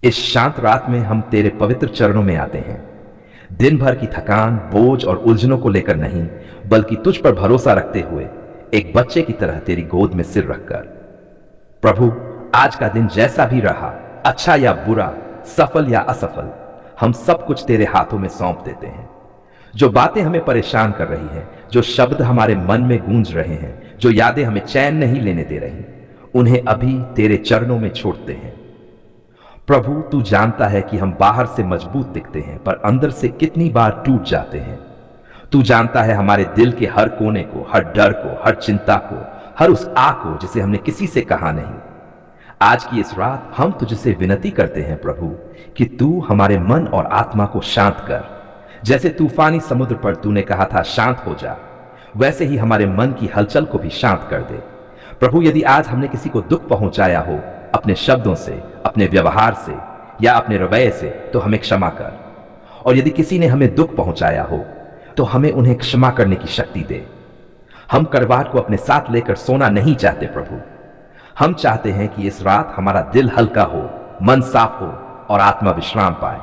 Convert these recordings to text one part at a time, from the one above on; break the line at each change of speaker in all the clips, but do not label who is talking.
इस शांत रात में हम तेरे पवित्र चरणों में आते हैं, दिन भर की थकान, बोझ और उलझनों को लेकर नहीं, बल्कि तुझ पर भरोसा रखते हुए एक बच्चे की तरह तेरी गोद में सिर रखकर। प्रभु, आज का दिन जैसा भी रहा, अच्छा या बुरा, सफल या असफल, हम सब कुछ तेरे हाथों में सौंप देते हैं। जो बातें हमें परेशान कर रही हैं, जो शब्द हमारे मन में गूंज रहे हैं, जो यादें हमें चैन नहीं लेने दे रही, उन्हें अभी तेरे चरणों में छोड़ते हैं। प्रभु, तू जानता है कि हम बाहर से मजबूत दिखते हैं, पर अंदर से कितनी बार टूट जाते हैं। तू जानता है हमारे दिल के हर कोने को, हर डर को, हर चिंता को, हर उस आह को जिसे हमने किसी से कहा नहीं। आज की इस रात हम तुझसे विनती करते हैं प्रभु, कि तू हमारे मन और आत्मा को शांत कर। जैसे तूफानी समुद्र पर तूने कहा था शांत हो जा, वैसे ही हमारे मन की हलचल को भी शांत कर दे। प्रभु, यदि आज हमने किसी को दुख पहुंचाया हो अपने शब्दों से, अपने व्यवहार से या अपने रवैये से, तो हमें क्षमा कर। और यदि किसी ने हमें दुख पहुंचाया हो तो हमें उन्हें क्षमा करने की शक्ति दे। हम करवाट को अपने साथ लेकर सोना नहीं चाहते प्रभु। हम चाहते हैं कि इस रात हमारा दिल हल्का हो, मन साफ हो और आत्मा विश्राम पाए।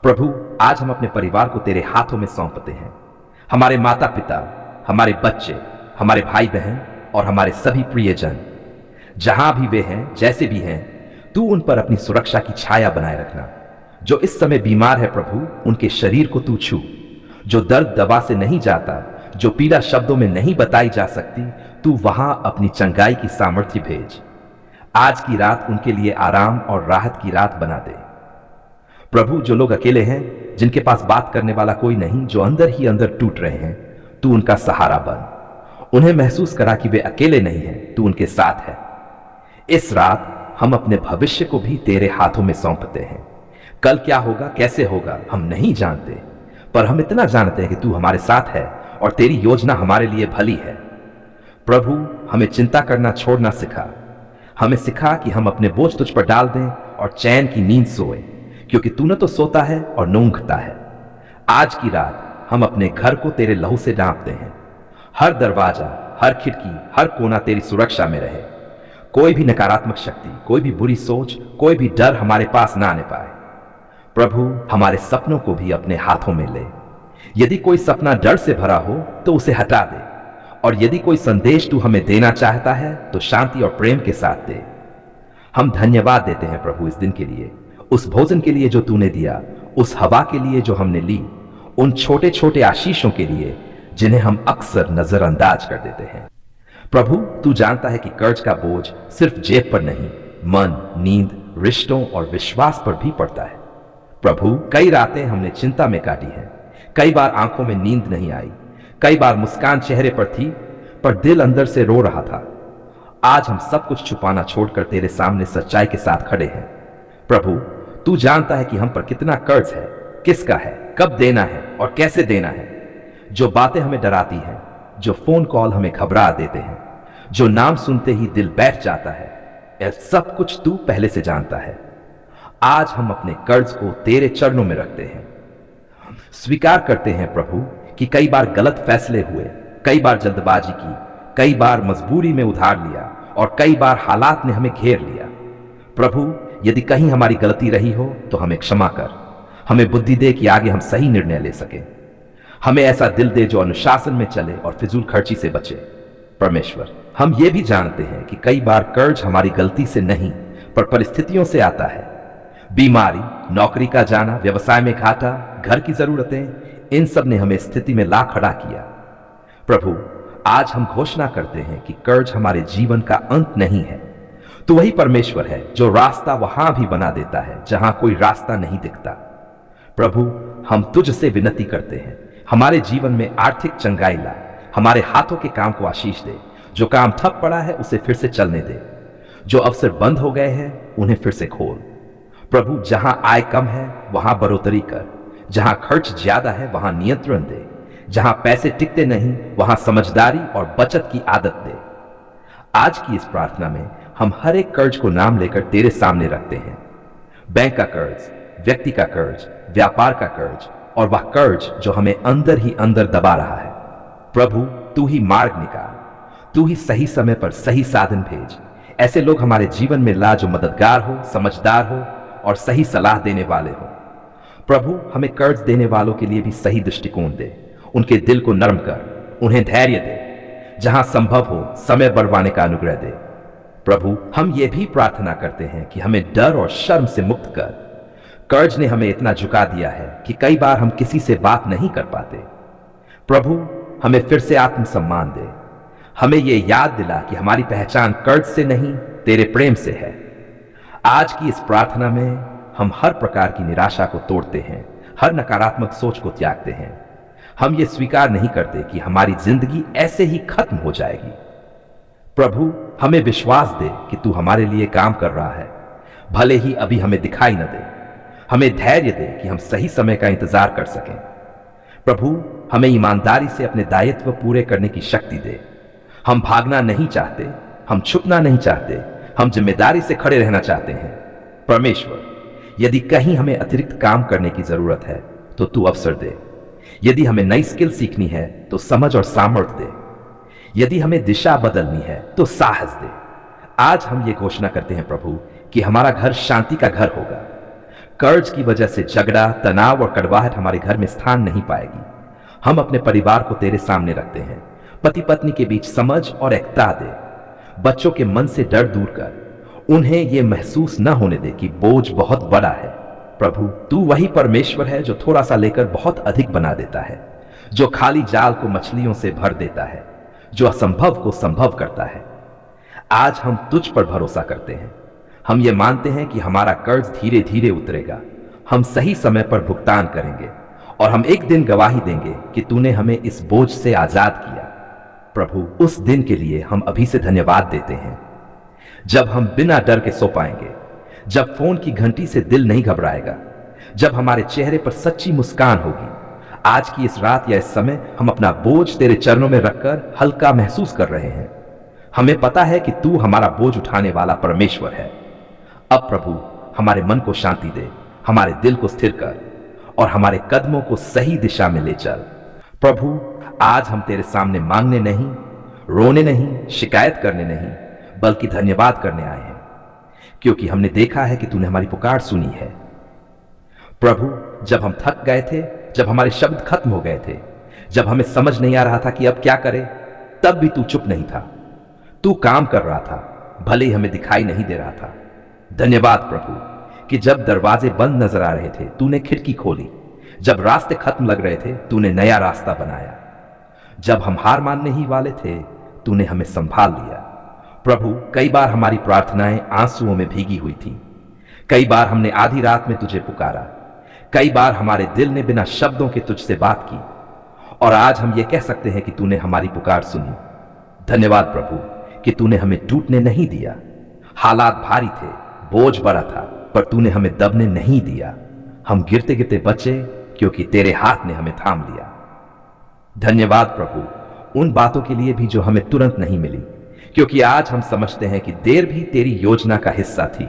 प्रभु, आज हम अपने परिवार को तेरे हाथों में सौंपते हैं। हमारे माता पिता, हमारे बच्चे, हमारे भाई बहन और हमारे सभी प्रियजन, जहां भी वे हैं, जैसे भी हैं, तू उन पर अपनी सुरक्षा की छाया बनाए रखना। जो इस समय बीमार है प्रभु, उनके शरीर को तू छू। जो दर्द दवा से नहीं जाता, जो पीड़ा शब्दों में नहीं बताई जा सकती, तू वहां अपनी चंगाई की सामर्थ्य भेज। आज की रात उनके लिए आराम और राहत की रात बना दे। प्रभु, जो लोग अकेले हैं, जिनके पास बात करने वाला कोई नहीं, जो अंदर ही अंदर टूट रहे हैं, तू उनका सहारा बन। उन्हें महसूस करा कि वे अकेले नहीं हैं, तू उनके साथ है। इस रात हम अपने भविष्य को भी तेरे हाथों में सौंपते हैं। कल क्या होगा, कैसे होगा, हम नहीं जानते, पर हम इतना जानते हैं कि तू हमारे साथ है और तेरी योजना हमारे लिए भली है। प्रभु, हमें चिंता करना छोड़ना सिखा। हमें सिखा कि हम अपने बोझ तुझ पर डाल दें और चैन की नींद सोए, क्योंकि तू न तो सोता है और न ऊँघता है। आज की रात हम अपने घर को तेरे लहू से ढांपते हैं। हर दरवाजा, हर खिड़की, हर कोना तेरी सुरक्षा में रहे। कोई भी नकारात्मक शक्ति, कोई भी बुरी सोच, कोई भी डर हमारे पास ना आने पाए। प्रभु, हमारे सपनों को भी अपने हाथों में ले। यदि कोई सपना डर से भरा हो तो उसे हटा दे, और यदि कोई संदेश तू हमें देना चाहता है तो शांति और प्रेम के साथ दे। हम धन्यवाद देते हैं प्रभु इस दिन के लिए, उस भोजन के लिए जो तूने दिया, उस हवा के लिए जो हमने ली, उन छोटे छोटे आशीषों के लिए जिन्हें हम अक्सर नजरअंदाज कर देते हैं। प्रभु, तू जानता है कि कर्ज का बोझ सिर्फ जेब पर नहीं, मन, नींद, रिश्तों और विश्वास पर भी पड़ता है। प्रभु, कई रातें हमने चिंता में काटी हैं। कई बार आंखों में नींद नहीं आई, कई बार मुस्कान चेहरे पर थी, पर दिल अंदर से रो रहा था। आज हम सब कुछ छुपाना छोड़कर तेरे सामने सच्चाई के साथ खड़े हैं। प्रभु, तू जानता है कि हम पर कितना कर्ज है, किसका है, कब देना है और कैसे देना है। जो बातें हमें डराती हैं, जो फोन कॉल हमें घबरा देते हैं, जो नाम सुनते ही दिल बैठ जाता है, यह सब कुछ तू पहले से जानता है। आज हम अपने कर्ज को तेरे चरणों में रखते हैं। स्वीकार करते हैं प्रभु कि कई बार गलत फैसले हुए, कई बार जल्दबाजी की, कई बार मजबूरी में उधार लिया और कई बार हालात ने हमें घेर लिया। प्रभु, यदि कहीं हमारी गलती रही हो तो हमें क्षमा कर। हमें बुद्धि दे कि आगे हम सही निर्णय ले सकें। हमें ऐसा दिल दे जो अनुशासन में चले और फिजूल खर्ची से बचे। परमेश्वर, हम ये भी जानते हैं कि कई बार कर्ज हमारी गलती से नहीं, पर परिस्थितियों से आता है। बीमारी, नौकरी का जाना, व्यवसाय में घाटा, घर की जरूरतें, इन सब ने हमें स्थिति में ला खड़ा किया। प्रभु, आज हम घोषणा करते हैं कि कर्ज हमारे जीवन का अंत नहीं है। तो वही परमेश्वर है जो रास्ता वहां भी बना देता है जहां कोई रास्ता नहीं दिखता। प्रभु, हम तुझसे विनती करते हैं, हमारे जीवन में आर्थिक चंगाई ला। हमारे हाथों के काम को आशीष दे। जो काम ठप पड़ा है उसे फिर से चलने दे। जो अवसर बंद हो गए हैं उन्हें फिर से खोल। प्रभु, जहां आय कम है वहां बढ़ोतरी कर, जहां खर्च ज्यादा है वहां नियंत्रण दे, जहां पैसे टिकते नहीं वहां समझदारी और बचत की आदत दे। आज की इस प्रार्थना में हम हर एक कर्ज को नाम लेकर तेरे सामने रखते हैं। बैंक का कर्ज, व्यक्ति का कर्ज, व्यापार का कर्ज और वह कर्ज जो हमें अंदर ही अंदर दबा रहा है। प्रभु, तू ही मार्ग निकाल, तू ही सही समय पर सही साधन भेज। ऐसे लोग हमारे जीवन में ला जो मददगार हो, समझदार हो और सही सलाह देने वाले हो। प्रभु हमें कर्ज देने वालों के लिए भी सही दृष्टिकोण दे, उनके दिल को नरम कर, उन्हें धैर्य दे, जहां संभव हो समय बढ़वाने का अनुग्रह दे। प्रभु हम ये भी प्रार्थना करते हैं कि हमें डर और शर्म से मुक्त कर। कर्ज ने हमें इतना झुका दिया है कि कई बार हम किसी से बात नहीं कर पाते। प्रभु हमें फिर से आत्मसम्मान दे, हमें ये याद दिला कि हमारी पहचान कर्ज से नहीं तेरे प्रेम से है। आज की इस प्रार्थना में हम हर प्रकार की निराशा को तोड़ते हैं, हर नकारात्मक सोच को त्यागते हैं। हम ये स्वीकार नहीं करते कि हमारी जिंदगी ऐसे ही खत्म हो जाएगी। प्रभु हमें विश्वास दे कि तू हमारे लिए काम कर रहा है, भले ही अभी हमें दिखाई न दे। हमें धैर्य दे कि हम सही समय का इंतजार कर सकें। प्रभु हमें ईमानदारी से अपने दायित्व पूरे करने की शक्ति दे। हम भागना नहीं चाहते, हम छुपना नहीं चाहते, हम जिम्मेदारी से खड़े रहना चाहते हैं। परमेश्वर यदि कहीं हमें अतिरिक्त काम करने की जरूरत है तो तू अवसर दे। यदि हमें नई स्किल सीखनी है तो समझ और सामर्थ्य दे। यदि हमें दिशा बदलनी है तो साहस दे। आज हम ये घोषणा करते हैं प्रभु कि हमारा घर शांति का घर होगा। कर्ज की वजह से झगड़ा, तनाव और कड़वाहट हमारे घर में स्थान नहीं पाएगी। हम अपने परिवार को तेरे सामने रखते हैं। पति पत्नी के बीच समझ और एकता दे। बच्चों के मन से डर दूर कर, उन्हें यह महसूस न होने दे कि बोझ बहुत बड़ा है। प्रभु तू वही परमेश्वर है जो थोड़ा सा लेकर बहुत अधिक बना देता है, जो खाली जाल को मछलियों से भर देता है, जो असंभव को संभव करता है। आज हम तुझ पर भरोसा करते हैं। हम ये मानते हैं कि हमारा कर्ज धीरे धीरे उतरेगा। हम सही समय पर भुगतान करेंगे और हम एक दिन गवाही देंगे कि तूने हमें इस बोझ से आजाद किया। प्रभु उस दिन के लिए हम अभी से धन्यवाद देते हैं जब हम बिना डर के सो पाएंगे, जब फोन की घंटी से दिल नहीं घबराएगा, जब हमारे चेहरे पर सच्ची मुस्कान होगी। आज की इस रात या इस समय हम अपना बोझ तेरे चरणों में रखकर हल्का महसूस कर रहे हैं। हमें पता है कि तू हमारा बोझ उठाने वाला परमेश्वर है। अब प्रभु हमारे मन को शांति दे, हमारे दिल को स्थिर कर और हमारे कदमों को सही दिशा में ले चल। प्रभु आज हम तेरे सामने मांगने नहीं, रोने नहीं, शिकायत करने नहीं, बल्कि धन्यवाद करने आए हैं, क्योंकि हमने देखा है कि तूने हमारी पुकार सुनी है। प्रभु जब हम थक गए थे, जब हमारे शब्द खत्म हो गए थे, जब हमें समझ नहीं आ रहा था कि अब क्या करें, तब भी तू चुप नहीं था। तू काम कर रहा था, भले ही हमें दिखाई नहीं दे रहा था। धन्यवाद प्रभु कि जब दरवाजे बंद नजर आ रहे थे तूने खिड़की खोली, जब रास्ते खत्म लग रहे थे तूने नया रास्ता बनाया, जब हम हार मानने ही वाले थे तूने हमें संभाल लिया। प्रभु कई बार हमारी प्रार्थनाएं आंसुओं में भीगी हुई थी, कई बार हमने आधी रात में तुझे पुकारा, कई बार हमारे दिल ने बिना शब्दों के तुझसे बात की, और आज हम ये कह सकते हैं कि तूने हमारी पुकार सुनी। धन्यवाद प्रभु कि तूने हमें टूटने नहीं दिया। हालात भारी थे, बोझ बड़ा था, पर तूने हमें दबने नहीं दिया। हम गिरते गिरते बचे क्योंकि तेरे हाथ ने हमें थाम लिया। धन्यवाद प्रभु उन बातों के लिए भी जो हमें तुरंत नहीं मिली, क्योंकि आज हम समझते हैं कि देर भी तेरी योजना का हिस्सा थी।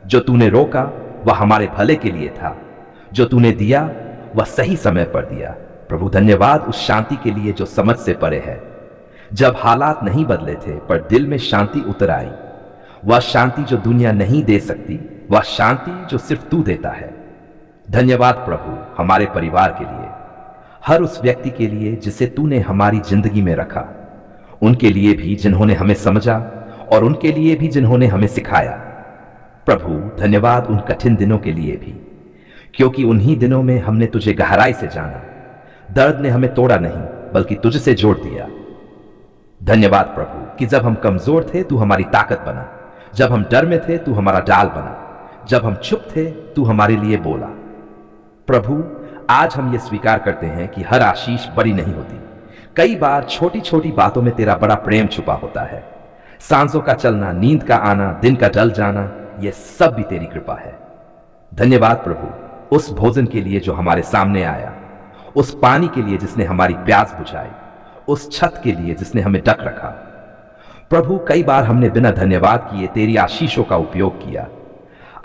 जो तूने रोका वह हमारे भले के लिए था, जो तूने दिया वह सही समय पर दिया। प्रभु धन्यवाद उस शांति के लिए जो समझ से परे है। जब हालात नहीं बदले थे पर दिल में शांति उतर आई, वह शांति जो दुनिया नहीं दे सकती, वह शांति जो सिर्फ तू देता है। धन्यवाद प्रभु हमारे परिवार के लिए, हर उस व्यक्ति के लिए जिसे तूने हमारी जिंदगी में रखा, उनके लिए भी जिन्होंने हमें समझा और उनके लिए भी जिन्होंने हमें सिखाया। प्रभु धन्यवाद उन कठिन दिनों के लिए भी, क्योंकि उन्हीं दिनों में हमने तुझे गहराई से जाना। दर्द ने हमें तोड़ा नहीं बल्कि तुझसे जोड़ दिया। धन्यवाद प्रभु कि जब हम कमजोर थे तू हमारी ताकत बना, जब हम डर में थे तू हमारा डाल बना, जब हम चुप थे तू हमारे लिए बोला। प्रभु आज हम ये स्वीकार करते हैं कि हर आशीष बड़ी नहीं होती। कई बार छोटी छोटी बातों में तेरा बड़ा प्रेम छुपा होता है। सांसों का चलना, नींद का आना, दिन का ढल जाना, यह सब भी तेरी कृपा है। धन्यवाद प्रभु उस भोजन के लिए जो हमारे सामने आया, उस पानी के लिए जिसने हमारी प्यास बुझाई, उस छत के लिए जिसने हमें ढक रखा। प्रभु कई बार हमने बिना धन्यवाद किए तेरी आशीषों का उपयोग किया।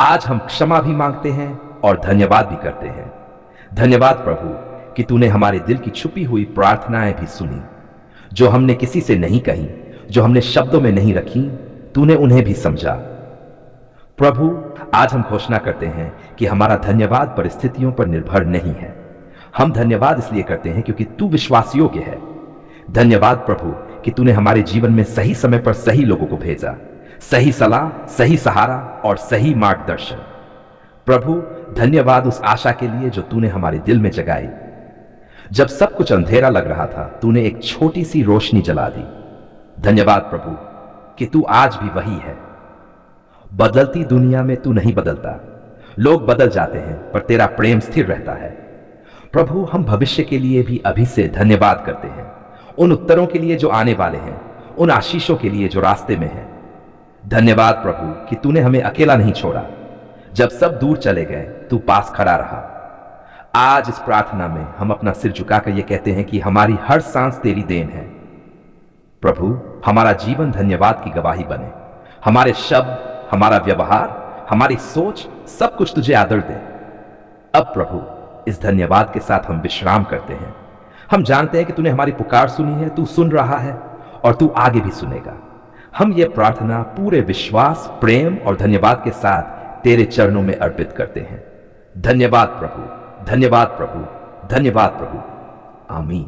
आज हम क्षमा भी मांगते हैं और धन्यवाद भी करते हैं। धन्यवाद प्रभु कि तूने हमारे दिल की छुपी हुई प्रार्थनाएं भी सुनी, जो हमने किसी से नहीं कही, जो हमने शब्दों में नहीं रखी, तूने उन्हें भी समझा। प्रभु, आज हम घोषणा करते हैं कि हमारा धन्यवाद परिस्थितियों पर निर्भर नहीं है। हम धन्यवाद इसलिए करते हैं क्योंकि तू विश्वास योग्य है। धन्यवाद प्रभु कि तूने हमारे जीवन में सही समय पर सही लोगों को भेजा, सही सलाह, सही सहारा और सही मार्गदर्शन। प्रभु, धन्यवाद उस आशा के लिए जो तूने हमारे दिल में जगाई। जब सब कुछ अंधेरा लग रहा था, तूने एक छोटी सी रोशनी जला दी। धन्यवाद प्रभु कि तू आज भी वही है। बदलती दुनिया में तू नहीं बदलता। लोग बदल जाते हैं पर तेरा प्रेम स्थिर रहता है। प्रभु, हम भविष्य के लिए भी अभी से धन्यवाद करते हैं, उन उत्तरों के लिए जो आने वाले हैं, उन आशीषों के लिए जो रास्ते में हैं। धन्यवाद प्रभु कि तूने हमें अकेला नहीं छोड़ा। जब सब दूर चले गए, तू पास खड़ा रहा। आज इस प्रार्थना में हम अपना सिर झुकाकर यह कहते हैं कि हमारी हर सांस तेरी देन है। प्रभु, हमारा जीवन धन्यवाद की गवाही बने। हमारे शब्द, हमारा व्यवहार, हमारी सोच, सब कुछ तुझे आदर दे। अब प्रभु, इस धन्यवाद के साथ हम विश्राम करते हैं। हम जानते हैं कि तूने हमारी पुकार सुनी है, तू सुन रहा है और तू आगे भी सुनेगा। हम ये प्रार्थना पूरे विश्वास, प्रेम और धन्यवाद के साथ तेरे चरणों में अर्पित करते हैं। धन्यवाद प्रभु, धन्यवाद प्रभु, धन्यवाद प्रभु। आमीन।